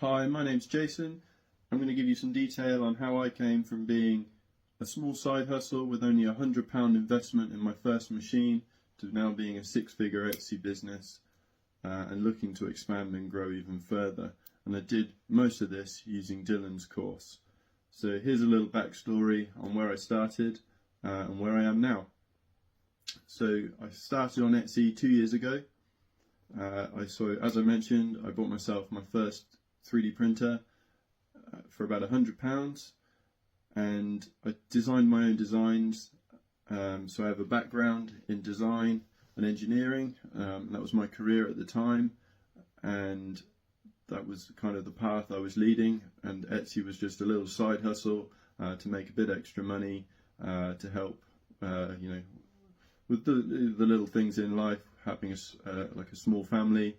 Hi, my name's Jason. I'm going to give you some detail on how I came from being a small side hustle with only £100 investment in my first machine to now being a six-figure Etsy business and looking to expand and grow even further. And I did most of this using Dylan's course. So here's a little backstory on where I started and where I am now. So I started on Etsy 2 years ago. As I mentioned, I bought myself my first 3D printer for about £100, and I designed my own designs. So I have a background in design and engineering. That was my career at the time, and that was kind of the path I was leading. And Etsy was just a little side hustle to make a bit extra money to help, with the little things in life, having like a small family,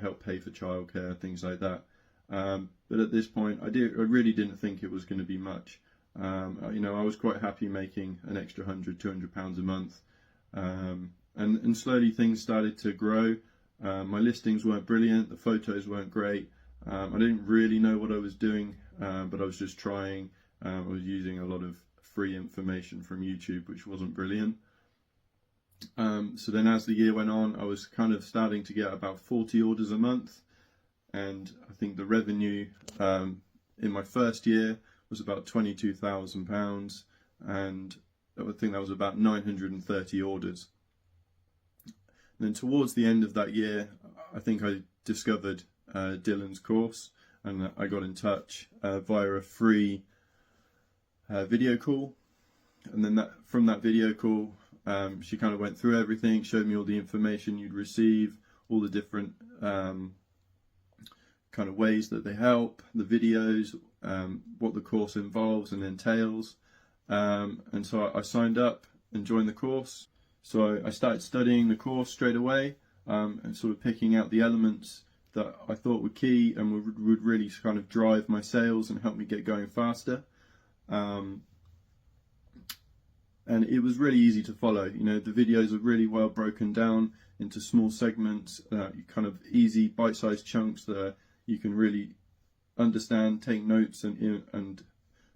help pay for childcare, things like that. But at this point, I really didn't think it was going to be much. I was quite happy making an extra £100-200 a month, and slowly things started to grow. My listings weren't brilliant, the photos weren't great. I didn't really know what I was doing, but I was just trying. I was using a lot of free information from YouTube, which wasn't brilliant. So then as the year went on, I was kind of starting to get about 40 orders a month, and I think the revenue in my first year was about £22,000, and I think that was about 930 orders. And then towards the end of that year, I think I discovered Dylan's course, and I got in touch via a free video call. And then from that video call, she kind of went through everything, showed me all the information you'd receive, all the different kind of ways that they help, the videos, what the course involves and entails. And so I signed up and joined the course. So I started studying the course straight away, and sort of picking out the elements that I thought were key and would really kind of drive my sales and help me get going faster. And it was really easy to follow. The videos are really well broken down into small segments, kind of easy bite-sized chunks that you can really understand, take notes, and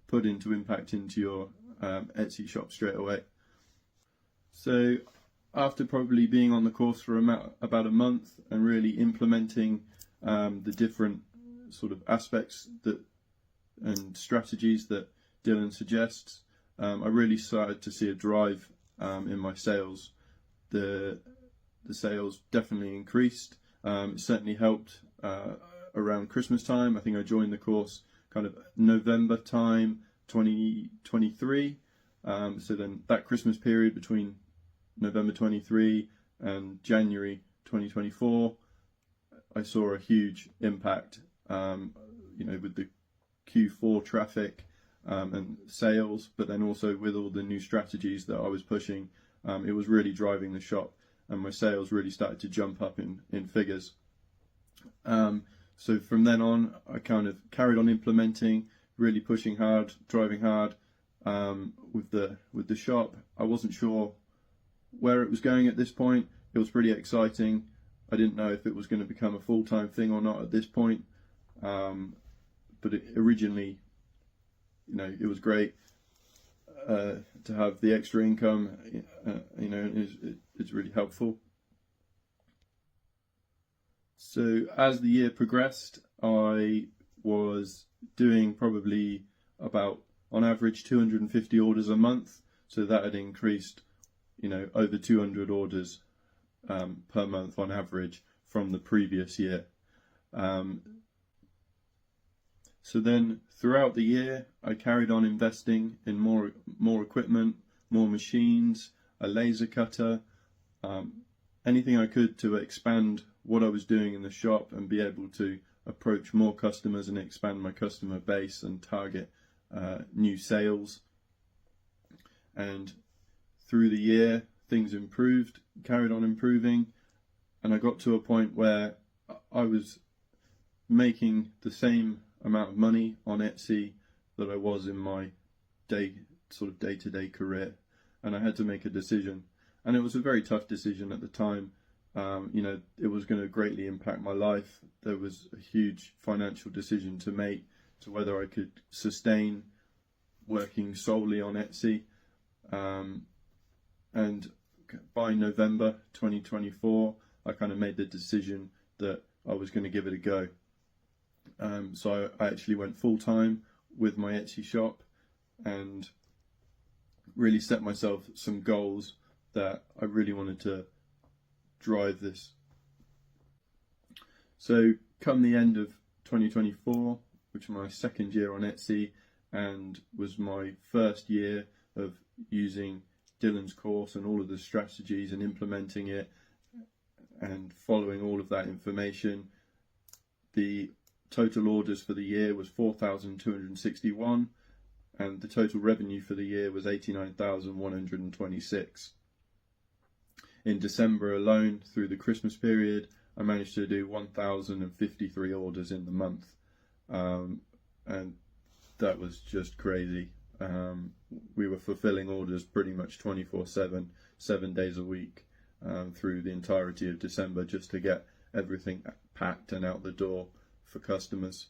put into impact into your Etsy shop straight away. So after probably being on the course for about a month and really implementing the different sort of aspects and strategies that Dylan suggests, I really started to see a drive in my sales. The sales definitely increased. It certainly helped around Christmas time. I think I joined the course kind of November time 2023. So then that Christmas period between November 23 and January 2024, I saw a huge impact, with the Q4 traffic and sales, but then also with all the new strategies that I was pushing. It was really driving the shop, and my sales really started to jump up in figures. So from then on, I kind of carried on implementing, really pushing hard, driving hard with the shop. I wasn't sure where it was going at this point. It was pretty exciting. I didn't know if it was going to become a full-time thing or not at this point, but originally, it was great to have the extra income. It's really helpful. So as the year progressed, I was doing probably about, on average, 250 orders a month. So that had increased, over 200 orders per month on average from the previous year. So then throughout the year, I carried on investing in more equipment, more machines, a laser cutter, anything I could to expand what I was doing in the shop and be able to approach more customers and expand my customer base and target new sales. And through the year, things improved, carried on improving, and I got to a point where I was making the same amount of money on Etsy that I was in my day-to-day career, and I had to make a decision. And it was a very tough decision at the time. It was going to greatly impact my life. There was a huge financial decision to make to whether I could sustain working solely on Etsy. And by November 2024, I kind of made the decision that I was going to give it a go. So I actually went full time with my Etsy shop and really set myself some goals that I really wanted to drive this. So come the end of 2024, which was my second year on Etsy and was my first year of using Dylan's course and all of the strategies and implementing it and following all of that information, the total orders for the year was 4,261 and the total revenue for the year was 89,126. In December alone, through the Christmas period, I managed to do 1,053 orders in the month, and that was just crazy. We were fulfilling orders pretty much 24/7, 7 days a week, through the entirety of December, just to get everything packed and out the door for customers.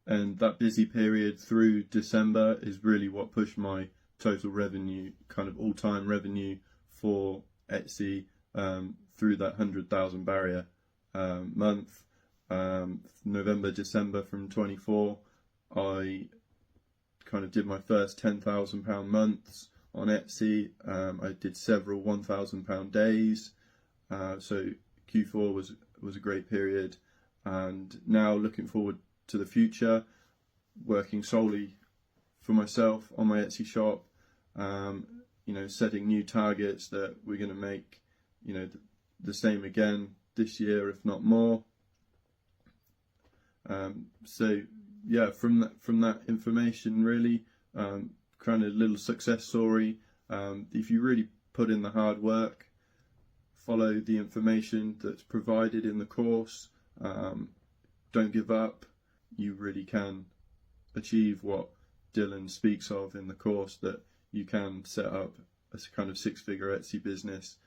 And that busy period through December is really what pushed my total revenue, kind of all-time revenue for Etsy, through that 100,000 barrier month. November, December from 24, I kind of did my first £10,000 months on Etsy. I did several £1,000 days. So Q4 was a great period. And now looking forward to the future, working solely for myself on my Etsy shop, setting new targets that we're going to make, the same again this year, if not more. So yeah, from that information, really, kind of little success story. If you really put in the hard work, follow the information that's provided in the course, don't give up, you really can achieve what Dylan speaks of in the course, that you can set up a kind of 6-figure Etsy business